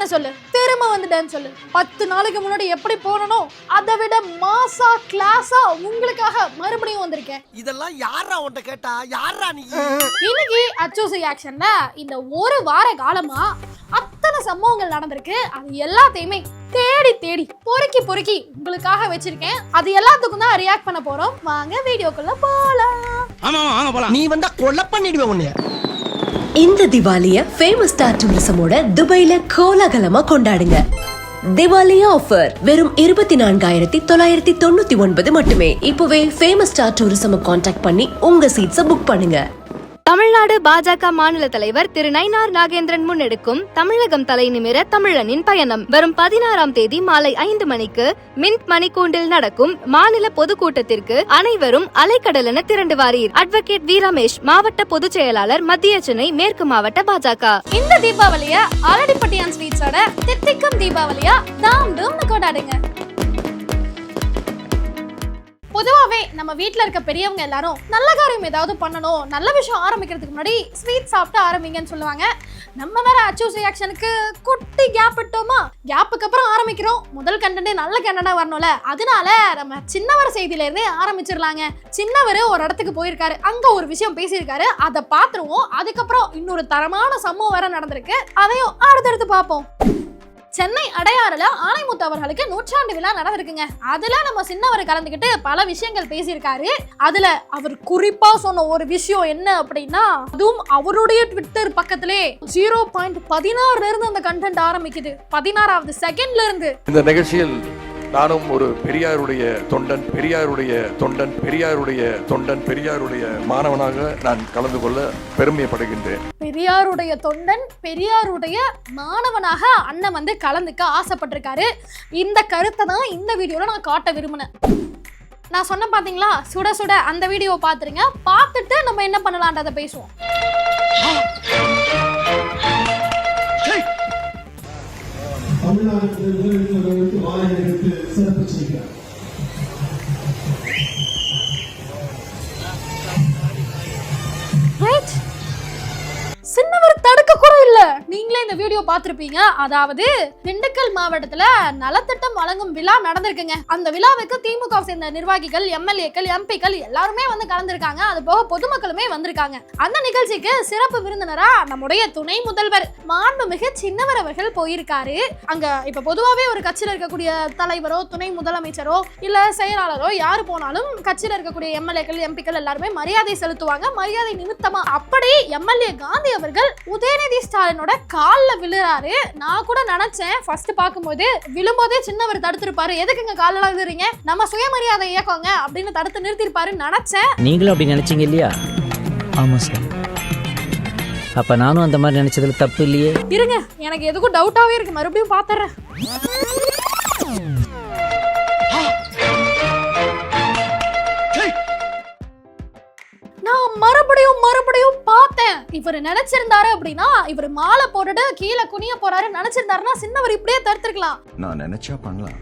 வந்துட்டேன்னு சொல்லு, திரும்ப வந்துட்டேன்னு சொல்லு. 10 நாளைக்கு முன்னாடி எப்படி போனனோ அதை விட மாசா கிளாஸா உங்களுக்காக மறுபடியும் வந்திருக்கேன். இதெல்லாம் யாரா உன்கிட்ட கேட்டா? யாரா நீ? இன்னைக்கு அச்சூசி ஆக்ஷன்ல இந்த ஒரு வார காலமா அத்தனை சம்பவங்கள் நடந்திருக்கு. அது எல்லாத்தையுமே தேடி தேடி பொறுக்கி பொறுக்கி உங்களுக்காக வச்சிருக்கேன். அது எல்லாத்துக்கும் தான் ரியாக்ட் பண்ண போறோம். வாங்க வீடியோக்குள்ள போலாம். நீ வந்தா கொலை பண்ணிடுவேன் உன்னைய. இந்த திவாலிய ஃபேமஸ் ஸ்டார் டூரிசமோட துபாயில கோலாகலமா கொண்டாடுங்க. திவாலி ஆஃபர் வெறும் 24,999 மட்டுமே. இப்பவே ஃபேமஸ் ஸ்டார் டூரிசம் கான்டாக்ட் பண்ணி உங்க சீட்ஸை புக் பண்ணுங்க. தமிழ்நாடு பாஜக மாநில தலைவர் திரு நயினார் நாகேந்திரன் முன்னெடுக்கும் தமிழகம் தலை நிமிர தமிழனின் பயணம் வரும் 16ஆம் தேதி மாலை 5 மணிக்கு மின்ட் மணிக்கூண்டில் நடக்கும் மாநில பொதுக்கூட்டத்திற்கு அனைவரும் அலைக்கடலென திரண்டு வாரீர். அட்வொகேட் வி ரமேஷ், மாவட்ட பொதுச் செயலாளர், மத்திய சென்னை மேற்கு மாவட்ட பாஜக. இந்த தீபாவளிய ஆலடிப்பட்டியான் ஸ்வீட்ஸோட தித்திக்கும் தீபாவளியா தாம் டூம்னு கொண்டாடுங்க. பொதுவாவே நம்ம வீட்ல இருக்க பெரியவங்க எல்லாரும் நல்ல காரியம் ஏதாவது பண்ணணும், நல்ல விஷயம் ஆரம்பிக்கிறதுக்கு முன்னாடி ஸ்வீட் சாப்பிட்டு ஆரம்பிங்கன்னு சொல்லுவாங்க. நம்ம வேற அச்சூசி ஆக்ஷனுக்கு குட்டி கேப் விட்டோமா, கேப்புக்கு அப்புறம் ஆரம்பிக்கிறோம். முதல் கண்டென்ட் நல்ல கண்டென்ட்டா வரணும்ல, அதனால நம்ம சின்னவர் செய்தியில இருந்தே ஆரம்பிச்சிடலாங்க. சின்னவர் ஒரு இடத்துக்கு போயிருக்காரு, அங்க ஒரு விஷயம் பேசியிருக்காரு, அதை பார்த்துருவோம். அதுக்கப்புறம் இன்னொரு தரமான சம்பவம் வேற நடந்திருக்கு, அதையும் அடுத்தடுத்து பார்ப்போம். சென்னை அடையாறுல ஆணைமுத்து அவர்களுக்கு 100ஆண்டு விழா நடந்திருக்குங்க. அதுல நம்ம சின்னவர் கலந்துக்கிட்டு பல விஷயங்கள் பேசியிருக்காரு. அதுல அவர் குறிப்பா சொன்ன ஒரு விஷயம் என்ன அப்படின்னா, அதுவும் அவருடைய ட்விட்டர் பக்கத்திலே 0.16 இருந்து அந்த கண்டென்ட் ஆரம்பிக்குது, 16வது செகண்ட்ல இருந்து. இந்த நிகழ்ச்சியில் நானும் ஒரு பெரியாருடைய தொண்டன், பெரியாருடைய மாணவனாக நான் கலந்து கொள்ள பெருமைப்படுகின்றேன். பெரியாருடைய தொண்டன், பெரியாருடைய மாணவனாக அண்ணன் வந்து கலந்துக்க ஆசைப்பட்டிருக்காரு. இந்த கருத்தை தான் இந்த வீடியோல நான் காட்ட விரும்பினேன். நான் சொன்ன பாத்தீங்களா, சுட சுட அந்த வீடியோவை பார்த்துருங்க. பார்த்துட்டு நம்ம என்ன பண்ணலான்றதை பேசுவோம். சின்னவர் தடுக்க கூட இல்ல. நீங்களே இந்த வீடியோ பார்த்திருப்பீங்க. அதாவது திண்டுக்கல் மாவட்டத்துல நலத்திட்டம் வழங்கும் விழா நடந்திருக்குங்க. அந்த விழாவுக்கு திமுக சேர்ந்த நிர்வாகிகள், எம்எல்ஏக்கள், எம்பிக்கள் எல்லாருமே வந்து கலந்துருக்காங்க. அது போக பொதுமக்களுமே வந்திருக்காங்க. அந்த நிகழ்ச்சிக்கு சிறப்பு விருந்தினரா நம்முடைய துணை முதல்வர் மாண்புமிகு சின்னவர் அவர்கள் போயிருக்காரு. அங்க இப்ப பொதுவாவே ஒரு கட்சியில இருக்கக்கூடிய தலைவரோ, துணை முதலமைச்சரோ, இல்ல செயலாளரோ யாரு போனாலும் கட்சியில இருக்கக்கூடிய எம்எல்ஏக்கள், எம்பிக்கள் எல்லாருமே மரியாதை செலுத்துவாங்க. மரியாதை நிமித்தமா அப்படி எம்எல்ஏ காந்தி அவர்கள் உதயநிதி ஸ்டாலினோட கால்ல விழுறாரு. நான் கூட நினைச்சேன் ஃபர்ஸ்ட் பாக்கும்போது விழும்போதே சின்னவர் தடுத்திருப்பாரு. எதுக்குங்க காலெல்லாம் விழுறீங்க, நம்ம சுயமரியாதை இயக்கங்க அப்படின்னு தடுத்து நிறுத்திருப்பாருன்னு நினைச்சேன். நீங்களும் அப்படி நினைச்சீங்க இல்லையா? ஆமா சார். அப்ப நானும் அந்த மாதிரி நினைச்சதுல தப்பு இல்லையே. இருங்க, எனக்கு எதுக்கும் டவுட்டாவே இருக்கு, மறுபடியும் பாத்துறேன். நான் மறுபடியும் பார்த்தேன். இவர் நினைச்சிருந்தாரு அப்படின்னா, இவர் மாலை போட்டுட்டு கீழே குனிய போறாரு நினைச்சிருந்தாருன்னா சின்னவர் இப்படியே தடுத்திருக்கலாம். நான் நினைச்சா பண்ணலாம்,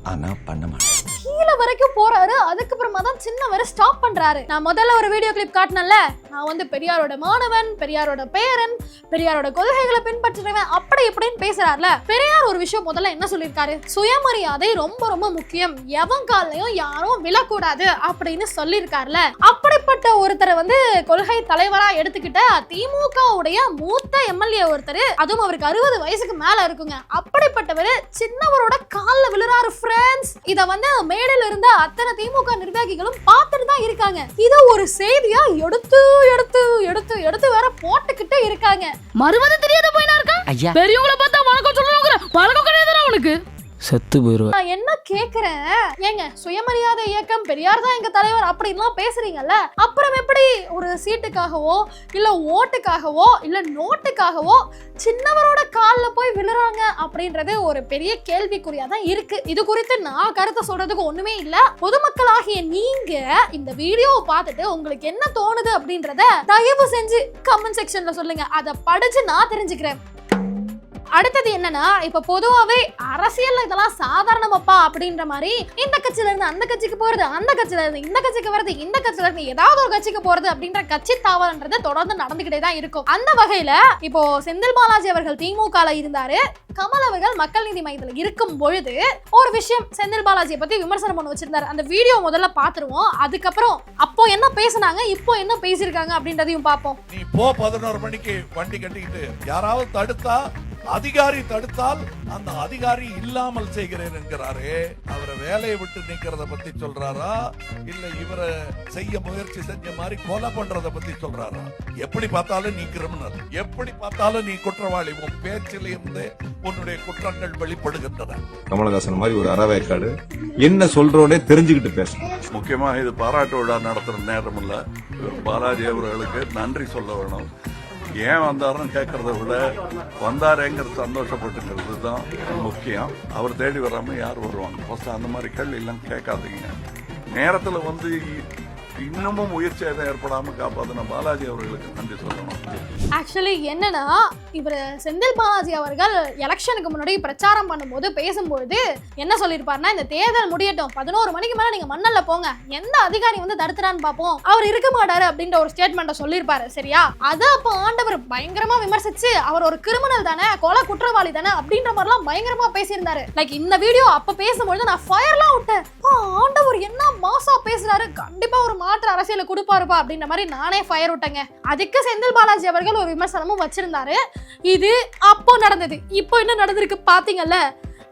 ஆனா பண்ண மாட்டேன். கீழே வரைக்கும் போறாரு. அதுக்கப்புறமா தான் சின்னவர் ஸ்டாப் பண்றாரு. நான் முதல்ல ஒரு வீடியோ கிளிப் காட்டினேன்ல, நான் வந்து பெரியாரோட மாணவன், பெரியாரோட பேரன், பெரியாரோட கொள்கைகளை பின்பற்றுறவன், அப்படி இப்படின்னு பேசுறாருல. பெரியார் ஒரு விஷயம் முதல்ல என்ன சொல்லியிருக்காரு, சுயமரியாதை ரொம்ப ரொம்ப முக்கியம், எவன் காலையும் யாரும் விழக்கூடாது அப்படின்னு சொல்லியிருக்காருல. அப்படிப்பட்ட ஒருத்தரை வந்து கொள்கை தலைவரா எடுத்துக்கிட்ட திமுக உடைய மூத்த எம்எல்ஏ ஒருத்தர், அதுவும் அவருக்கு 60 வயசுக்கு மேல இருக்குங்க. அப்படிப்பட்டவர் சின்னவரோட கால்ல விழுறாரு ஃப்ரெண்ட்ஸ். இத வந்து மேடையில இருந்த அத்தனை திமுக நிர்வாகிகளும் பார்த்துட்டு தான் இருக்காங்க. இத ஒரு செய்தியா எடுத்து எடுத்து எடுத்து எடுத்து வேற போட்டுக்கிட்டே இருக்காங்க. மறுவது தெரியாத போயினா இருக்கா, பெரியவங்கள பார்த்தா வணக்கம் சொல்லணும்ங்கற பழக்கம் கிடையாதுடா உனக்கு. செத்து போயிடுவா. நான் என்ன கேக்குறேன், ஏங்க சுயமரியாதை இயக்கம், பெரியார் தான் எங்க தலைவர் அப்படின்லாம் பேசுறீங்கல்ல, அப்புறம் எப்படி ஒரு சீட்டுக்காகவோ இல்ல ஓட்டுக்காகவோ இல்ல நோட்டுக்காகவோ சின்னவரோட கால்ல போய் விழுறாங்க அப்படின்றது ஒரு பெரிய கேள்விக்குறியா தான் இருக்கு. இது குறித்து நான் கருத்தை சொல்றதுக்கு ஒண்ணுமே இல்ல. பொதுமக்களாகிய நீங்க இந்த வீடியோவை பார்த்துட்டு உங்களுக்கு என்ன தோணுது அப்படின்றத தயவு செஞ்சு கமெண்ட் செக்ஷன்ல சொல்லுங்க. அதை படிச்சு நான் தெரிஞ்சுக்கிறேன். அடுத்தது என்னன்னா, இப்ப பொதுவாவே அரசியல் இதெல்லாம் சாதாரணமாப்பா அப்படின்ற மாதிரி இந்த கட்சியில இருந்து அந்த கட்சிக்கு போறது, அந்த கட்சியில இருந்து இந்த கட்சிக்கு வருது, இந்த கட்சியில இருந்து ஏதாவது ஒரு கட்சிக்கு போறது அப்படின்ற கட்சி தாவல்ன்றது தொடர்ந்து நடந்துகிட்டே தான் இருக்கும். அந்த வகையில இப்போ செந்தில் பாலாஜி அவர்கள் திமுகல இருந்தாரு, கமல் அவர்கள் மக்கள் நீதி மையத்தில் இருக்கும் பொழுது ஒரு விஷயம் செந்தில் பாலாஜியை பத்தி விமர்சனம் பண்ண வச்சிருந்தாரு. அந்த வீடியோ முதல்ல பாத்துருவோம், அதுக்கப்புறம் அப்போ என்ன பேசினாங்க, இப்போ என்ன பேசியிருக்காங்க அப்படின்றதையும் பார்ப்போம். நீ போ 11 மணிக்கு வண்டி கட்டிக்கிட்டு யாராவது தடுத்தா, அதிகாரி தடுத்தால் அந்த அதிகாரி இல்லாமல் செய்கிறேன் என்கிறாரே, அவரை வேலையை விட்டு நீக்கிறத பத்தி சொல்றாரா இல்ல இவரை செய்ய முயற்சி செஞ்ச மாதிரி கொலை பண்றத பத்தி சொல்றாரா? எப்படி பார்த்தாலும் நீ கிரிமினல், எப்படி பார்த்தாலும் நீ குற்றவாளி. உன் பேச்சிலிருந்து உன்னுடைய குற்றங்கள் வெளிப்படுகின்றன. கமலஹாசன் மாதிரி ஒரு அறவேக்காடு என்ன சொல்றோனே தெரிஞ்சுக்கிட்டு பேசணும். முக்கியமா இது பாராட்டு விழா நடத்துற நேரம் இல்ல, பாலாஜி அவர்களுக்கு நன்றி சொல்ல வேணும். ஏன் வந்தாருன்னு கேட்கறத விட வந்தாரேங்கிறது சந்தோஷப்பட்டுக்கிறது தான் முக்கியம். அவர் தேடி வராம யார் வருவாங்க? ஃபர்ஸ்ட் அந்த மாதிரி கேள்வி எல்லாம் கேட்காதீங்க. நேரத்துல வந்து இன்னமும் முயற்சி எதுவும் ஏற்படாம காப்பாத்தின பாலாஜி அவர்களுக்கு நன்றி சொல்லணும். ஆக்சுவலி என்னன்னா, இவர் செந்தில் பாலாஜி அவர்கள் எலெக்ஷனுக்கு முன்னாடி பிரச்சாரம் பண்ணும்போது பேசும்போது என்ன சொல்லியிருப்பாருன்னா, இந்த தேர்தல் முடியட்டும், 11 மணிக்கு மேல நீங்க மண்ணல்ல போங்க, எந்த அதிகாரி வந்து தடுத்துறான்னு பார்ப்போம், அவர் இருக்க மாட்டாரு அப்படின்ற ஒரு ஸ்டேட்மெண்ட்டை சொல்லியிருப்பாரு. சரியா? அதை அப்போ ஆண்டவர் பயங்கரமா விமர்சிச்சு, அவர் ஒரு கிரிமினல் தானே, கொலை குற்றவாளி தானே அப்படின்ற மாதிரிலாம் பயங்கரமா பேசியிருந்தாரு. லைக் இந்த வீடியோ அப்ப பேசும்போது நான் ஃபயர்லாம் விட்டேன். ஆண்டவர் என்ன மாசா பேசுறாரு, கண்டிப்பா ஒரு மாற்று அரசியல கொடுப்பாருப்பா அப்படின்ற மாதிரி நானே ஃபயர் விட்டேங்க. அதுக்கு செந்தில் பாலாஜி அவர்கள் ஒரு விமர்சனமும் வச்சிருந்தாரு. இது அப்போ நடந்தது. இப்போ என்ன நடந்திருக்கு பாத்தீங்கல்ல?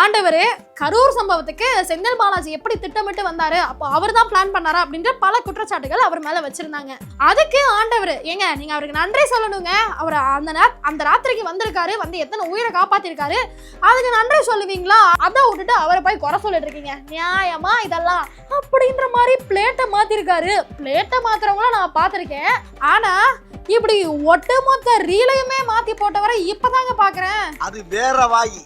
ஆண்டவரே, கரூர் சம்பவத்துக்கு செந்தில் பாலாஜி எப்படி திட்டமிட்டு வந்தாரு, அப்போ அவர் தான் பிளான் பண்ணாரா அப்படின்ற பல குற்றச்சாட்டுகள் அவர் மேல வச்சிருந்தாங்க. அதுக்கு ஆண்டவர், ஏங்க நீங்க அவருக்கு நன்றி சொல்லணுங்க, அவர் அந்த ராத்திரிக்கு வந்திருக்காரு, வந்து எத்தனை உயிரை காப்பாத்திருக்காரு, அதுக்கு நன்றி சொல்லுவீங்களா? அதை விட்டுட்டு அவரை போய் குறை சொல்லிட்டு இருக்கீங்க, நியாயமா இதெல்லாம் அப்படின்ற மாதிரி பிளேட்டை மாத்திருக்காரு. பிளேட்டை மாத்துறவங்கள நான் பார்த்திருக்கேன், ஆனா இப்படி ஒட்டுமொத்த ரீலையுமே மாத்தி போட்டவரை இப்பதாங்க பாக்குறேன். அது வேற வாயி,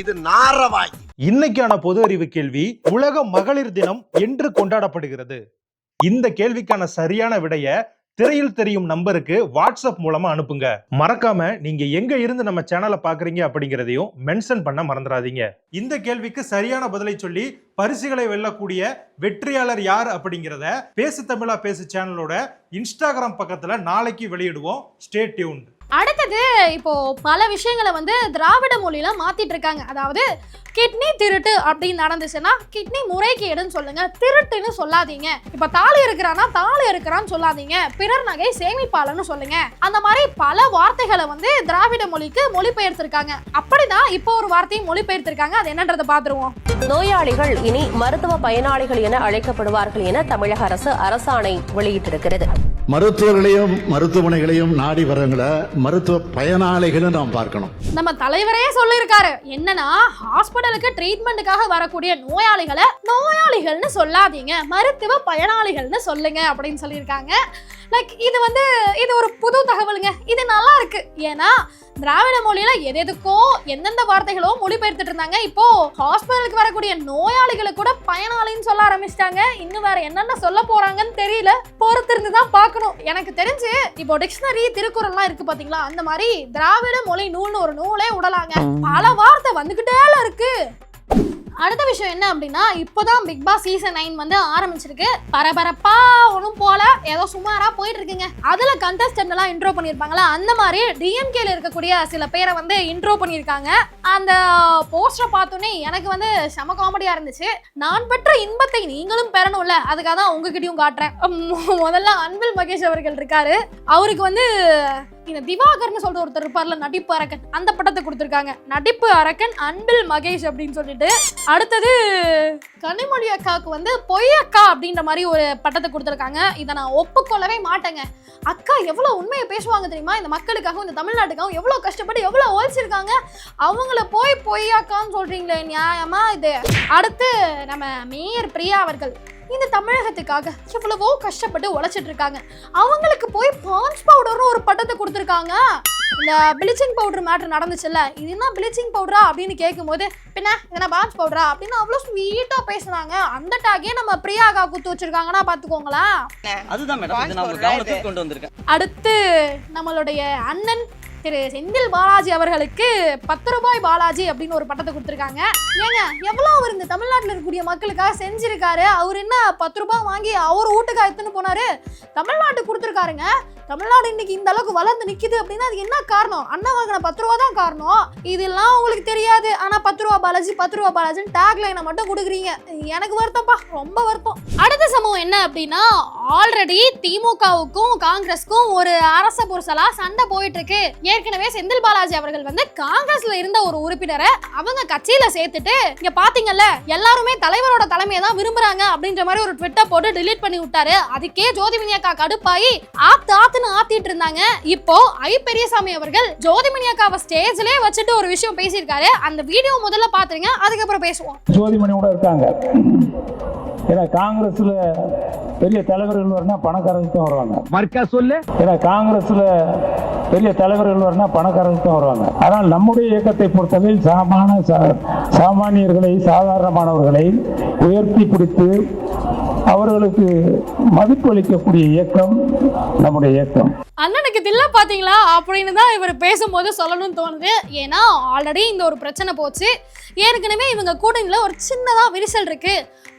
இது நாரவாயி. இன்னைக்கான பொது அறிவு கேள்வி, உலக மகளிர் தினம் என்று கொண்டாடப்படுகிறது? இந்த கேள்விக்கான சரியான விடைய திரையில் தெரியும் நம்பருக்கு வாட்ஸ்அப் மூலமா அனுப்புங்க. மறக்காம நீங்க எங்க இருந்து நம்ம சேனலை பாக்குறீங்க அப்படிங்கறதையும் மென்ஷன் பண்ண மறந்துடாதீங்க. இந்த கேள்விக்கு சரியான பதிலை சொல்லி பரிசுகளை வெல்லக்கூடிய வெற்றியாளர் யார் அப்படிங்கிறத பேசு தமிழா பேசு சேனலோட இன்ஸ்டாகிராம் பக்கத்துல நாளைக்கு வெளியிடுவோம். Stay tuned. அடுத்தது, இப்போ பல விஷயங்களை வந்து திராவிட மொழியில மாத்திட்டு இருக்காங்க. அதாவது கிட்னி திருட்டு அப்படின்னு நடந்துச்சுன்னா கிட்னி முறைகேடுன்னு சொல்லுங்க, திருட்டுன்னு சொல்லாதீங்க. இப்ப தாலி இருக்கிறான்னா தாலி இருக்கிறான்னு சொல்லாதீங்க, பிறர் நகை சேமிப்பாளன்னு சொல்லுங்க. அந்த மாதிரி பல வார்த்தைகளை வந்து திராவிட மொழிக்கு மொழிபெயர்த்திருக்காங்க. அப்படிதான் இப்போ ஒரு வார்த்தையை மொழிபெயர்த்திருக்காங்க. அது என்னன்றதை பாத்துருவோம். நோயாளிகள் இனி மருத்துவ பயனாளிகள் என அழைக்கப்படுவார்கள் என தமிழக அரசு அரசாணை வெளியிட்டிருக்கிறது. மருத்துவர்களையும் மருத்துவமனைகளையும் நாடி வரவங்களை மருத்துவ பயனாளிகள் நாம் பார்க்கணும். நம்ம தலைவரே சொல்லியிருக்காரு, என்னன்னா ஹாஸ்பிட்டலுக்கு ட்ரீட்மெண்ட்டுக்காக வரக்கூடிய நோயாளிகளை நோயாளிகள்னு சொல்லாதீங்க, மருத்துவ பயனாளிகள்னு சொல்லுங்க அப்படின்னு சொல்லியிருக்காங்க. லைக் இது ஒரு புது தகவலுங்க. இது நல்லா இருக்கு. ஏன்னா திராவிட மொழியில எதுக்கோ எந்தெந்த வார்த்தைகளோ மொழிபெயர்த்துட்டு இருந்தாங்க. இப்போ ஹாஸ்பிட்டலுக்கு வரக்கூடிய நோயாளிகளை கூட பயனாளின்னு சொல்ல ஆரம்பிச்சிட்டாங்க. இன்னும் வேற என்னென்ன சொல்ல போறாங்கன்னு தெரியல, பொறுத்திருந்து தான் பார்க்கணும். எனக்கு தெரிஞ்சு இப்போ டிக்ஷனரி திருக்குறள்லாம் இருக்கு பாத்தீங்களா, அந்த மாதிரி திராவிட மொழி நூல்னு ஒரு நூலே விடலாங்க. பல வார்த்தை வந்துகிட்டே இருக்கு. அடுத்த விஷயம் என்ன அப்படின்னா, இப்போதான் பிக் பாஸ் சீசன் 9 வந்து ஆரம்பிச்சிருக்கு. பரபரப்பா ஒன்றும் போல, ஏதோ சுமாரா போயிட்டு இருக்குங்க. அதுல கண்டஸ்டன்ட் எல்லாம் இன்ட்ரோ பண்ணியிருப்பாங்களா, அந்த மாதிரி டிஎம்கேல இருக்கக்கூடிய சில பேரை வந்து இன்ட்ரோ பண்ணியிருக்காங்க. அந்த போஸ்டரை பார்த்தோன்னே எனக்கு வந்து செம காமெடியா இருந்துச்சு. நான் பெற்ற இன்பத்தை நீங்களும் பெறணும்ல, அதுக்காக தான் உங்ககிட்டயும் காட்டுறேன். முதல்ல அன்பில் மகேஷ் அவர்கள் இருக்காரு, அவருக்கு வந்து இந்த திவாகர்னு சொல்ற ஒருத்தர் இருப்பார்ல, நடிப்பு அரக்கன், அந்த பட்டத்தை கொடுத்திருக்காங்க. நடிப்பு அரக்கன் அன்பில் மகேஷ் அப்படின்னு சொல்லிட்டு. அடுத்தது கனிமொழி அக்காவுக்கு வந்து பொய்யக்கா அப்படின்ற மாதிரி ஒரு பட்டத்தை கொடுத்திருக்காங்க. இதை நான் ஒப்புக்கொள்ளவே மாட்டேங்க. அக்கா எவ்வளவு உண்மையை பேசுவாங்க தெரியுமா, இந்த மக்களுக்காகவும் இந்த தமிழ்நாட்டுக்காகவும் எவ்வளவு கஷ்டப்பட்டு எவ்வளவு ஓய்ச்சிருக்காங்க, அவங்கள போய் பொய்யாக்கான்னு சொல்றீங்களே, நியாயமா இது? அடுத்து நம்ம மேயர் பிரியா அவர்கள் இந்த தமிழகத்துக்காக எவ்வளவோ கஷ்டப்பட்டு உழைச்சிட்டு இருக்காங்க. அவங்களுக்கு போய் பான்ஸ் பவுடர்னு ஒரு பட்டத்தை கொடுத்துருக்காங்க. இந்த பிளீச்சிங் பவுடர் மேட்டர் நடந்துச்சுல்ல, இது என்ன பிளீச்சிங் பவுடரா அப்படின்னு கேட்கும்போது, பின்ன இதெல்லாம் பான்ஸ் பவுடரா அப்படின்னு அவ்வளோ ஸ்வீட்டா பேசுனாங்க. அந்த டாகே நம்ம பிரியாக்கா குத்து வச்சிருக்காங்கன்னா பாத்துக்கோங்களா. அதுதான் மேடம், இது நான் கவனத்துக்கு கொண்டு வந்திருக்கேன். அடுத்து நம்மளுடைய அண்ணன் திரு செந்தில் பாலாஜி அவர்களுக்கு 10 ரூபாய் பாலாஜி அப்படின்னு ஒரு பட்டத்தை கொடுத்துருக்காங்க. ஏங்க எவ்வளவு அவர் இந்த தமிழ்நாட்டில் இருக்கக்கூடிய மக்களுக்காக செஞ்சிருக்காரு. அவர் என்ன 10 ரூபாய் வாங்கி அவர் வீட்டுக்கு எடுத்துன்னு போனாரு, தமிழ்நாட்டுக்கு கொடுத்துருக்காருங்க. தமிழ்நாடு இன்னைக்கு இந்த அளவுக்கு வளர்ந்து நிக்குது அப்படின்னா அது என்ன காரணம்? அண்ணா வாங்கின 10 ரூபா தான் காரணம். இதெல்லாம் உங்களுக்கு தெரியாது. ஆனா 10 ரூபா பாலாஜி 10 ரூபா பாலாஜின்னு டேக் லைனை மட்டும் கொடுக்குறீங்க. எனக்கு வருத்தம்ப்பா, ரொம்ப வருத்தம். அடுத்த சம்பவம் என்ன அப்படின்னா, ஆல்ரெடி திமுகவுக்கும் காங்கிரஸ்க்கும் ஒரு அரச புரசலா சண்டை போயிட்டு இருக்கு. ஏற்கனவே செந்தில் பாலாஜி அவர்கள் வந்து காங்கிரஸ்ல இருந்த ஒரு உறுப்பினரை அவங்க கட்சியில சேர்த்துட்டு, இங்க பாத்தீங்கல்ல எல்லாருமே தலைவரோட தலைமையை தான் விரும்புறாங்க அப்படின்ற மாதிரி ஒரு ட்விட்டர் போட்டு டிலீட் பண்ணி விட்டாரு. அதுக்கே ஜோதிமணி அக்கா கடுப்பாயி ஆத்திட்டு இருந்தாங்க. இப்போ ஐ பெரியசாமி அவர்கள் ஜோதிமணி அக்காவை ஸ்டேஜ்லயே வச்சுட்டு ஒரு விஷயம் பேசியிருக்காரு. அந்த வீடியோ முதல்ல பாத்துருங்க, அதுக்கப்புறம் பேசுவோம். ஜோதிமணி கூட இருக்காங்க. ஏன்னா காங்கிரஸ்ல பெரிய தலைவர்கள் வரனா பணக்காரர்கள் தான் வருவாங்க. மர்க்கா சொல்லு. ஏன்னா காங்கிரஸ்ல பெரிய தலைவர்கள் வரனா பணக்காரர்கள் தான் வருவாங்க. ஆனால் நம்முடைய இயக்கத்தை பொறுத்தவரை சாமானியர்களை, சாதாரணமானவர்களை உயர்த்தி பிடித்து அவர்களுக்கு மதிப்பு அளிக்கக்கூடிய இயக்கம் நம்முடைய இயக்கம். அண்ணனுக்கு தில்ல பாத்தீங்களா அப்படின்னு தான் இவர் பேசும்போது சொல்லணும்னு தோணுது. ஏன்னா ஆல்ரெடி இந்த ஒரு பிரச்சனை போச்சு. ஏற்கனவே இவங்க கூட்டணியில ஒரு சின்னதா விரிசல் இருக்கு.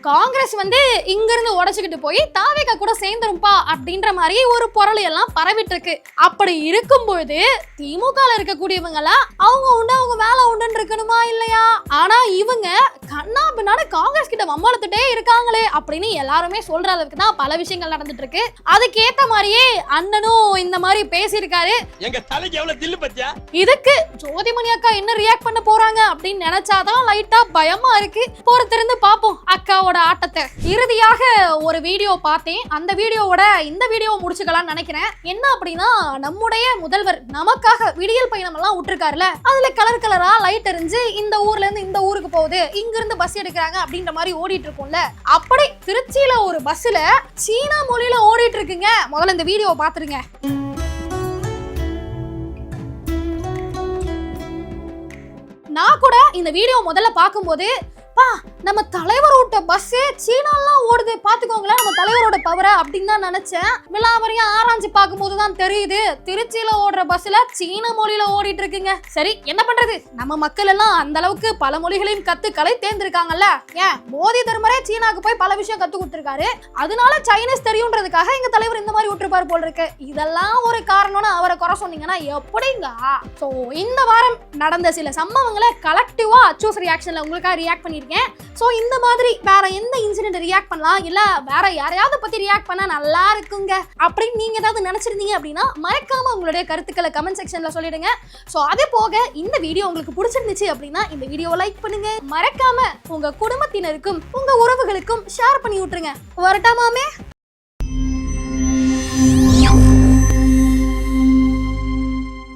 காங்கிரஸ் வந்து இங்கிருந்து உடைச்சுக்கிட்டு போய் தாவேகா கூட சேர்ந்துரும்பா அப்படின்ற மாதிரி ஒரு பொருள் எல்லாம் பரவிட்டு இருக்கு. அப்படி இருக்கும்போது திமுக இருக்கக்கூடியவங்க எல்லாம் அவங்க உண்டு அவங்க வேலை உண்டுன்னு இருக்கணுமா இல்லையா? ஆனா இவங்க கண்ணா பின்னாடி காங்கிரஸ் கிட்ட வம்பளத்துட்டே இருக்காங்களே அப்படின்னு எல்லாருமே சொல்ற அளவுக்கு தான் பல விஷயங்கள் நடந்துட்டு இருக்கு. அதுக்கேத்த மாதிரியே அண்ணனும் இந்த மாதிரி பேசியிருக்காரு. எங்க தலைக்கு எவ்வளவு தில்லு பத்தியா? இதுக்கு ஜோதிமணி அக்கா என்ன ரியாக்ட் பண்ண போறாங்க அப்படின்னு நினைச்சாதான் லைட்டா பயமா இருக்கு. பொறுத்திருந்து பாப்போம் அக்காவோட ஆட்டத்தை. இறுதியாக ஒரு வீடியோ பார்த்தேன். அந்த வீடியோவோட இந்த வீடியோ முடிச்சுக்கலாம்னு நினைக்கிறேன். என்ன அப்படின்னா, நம்முடைய முதல்வர் நமக்காக விடியல் பயணம் எல்லாம் விட்டுருக்காருல, அதுல கலர் கலரா லைட் எரிஞ்சு இந்த ஊர்ல இருந்து இந்த ஊருக்கு போகுது, இங்க இருந்து பஸ் எடுக்கிறாங்க அப்படின்ற மாதிரி ஓடிட்டு இருக்கும்ல, அப்படி திருச்சியில ஒரு பஸ்ல சீனா மொழியில ஓடிட்டு இருக்குங்க. முதல்ல இந்த வீடியோ பாத்துருங்க. நான் கூட இந்த வீடியோ முதல்ல பார்க்கும்போது நம்ம தலைவர் ஓட்ட பஸ்ஸே சீனாலாம் ஓடுது பாத்துக்கோங்களேன், நம்ம தலைவரோட பவரை அப்படின்னு தான் நினைச்சேன். விலாவரியா ஆராய்ச்சி பார்க்கும்போது தான் தெரியுது திருச்சியில ஓடுற பஸ்ல சீன மொழியில ஓடிட்டு இருக்குங்க. சரி என்ன பண்றது, நம்ம மக்கள் எல்லாம் அந்த அளவுக்கு பல மொழிகளையும் கத்துக்களை தேர்ந்திருக்காங்கல்ல. ஏன் மோடி தர்மரே சீனாக்கு போய் பல விஷயம் கத்து கொடுத்திருக்காரு. அதனால சைனீஸ் தெரியும்ன்றதுக்காக எங்க தலைவர் இந்த மாதிரி விட்டுருப்பாரு போல் இருக்கு. இதெல்லாம் ஒரு காரணம்னு அவரை குறை சொன்னீங்கன்னா எப்படிங்க? சோ இந்த வாரம் நடந்த சில சம்பவங்களை கலெக்டிவா அச்சூஸ் ரியாக்ஷன்ல உங்களுக்காக ரியாக்ட் பண்ணிருக்கேன். சோ இந்த மாதிரி வேற எந்த இன்சிடென்ட் ரியாக்ட் பண்ணலாம், இல்ல வேற யாரையாவது பத்தி ரியாக்ட் பண்ணா நல்லா இருக்குங்க அப்படின்னு நீங்க ஏதாவது நினைச்சிருந்தீங்க அப்படின்னா மறக்காம உங்களுடைய கருத்துக்களை கமெண்ட் செக்ஷன்ல சொல்லிடுங்க. சோ அதே போக இந்த வீடியோ உங்களுக்கு பிடிச்சிருந்துச்சு அப்படின்னா இந்த வீடியோவை லைக் பண்ணுங்க. மறக்காம உங்க குடும்பத்தினருக்கும் உங்க உறவுகளுக்கும் ஷேர் பண்ணி விட்டுருங்க. வரட்டாமாமே.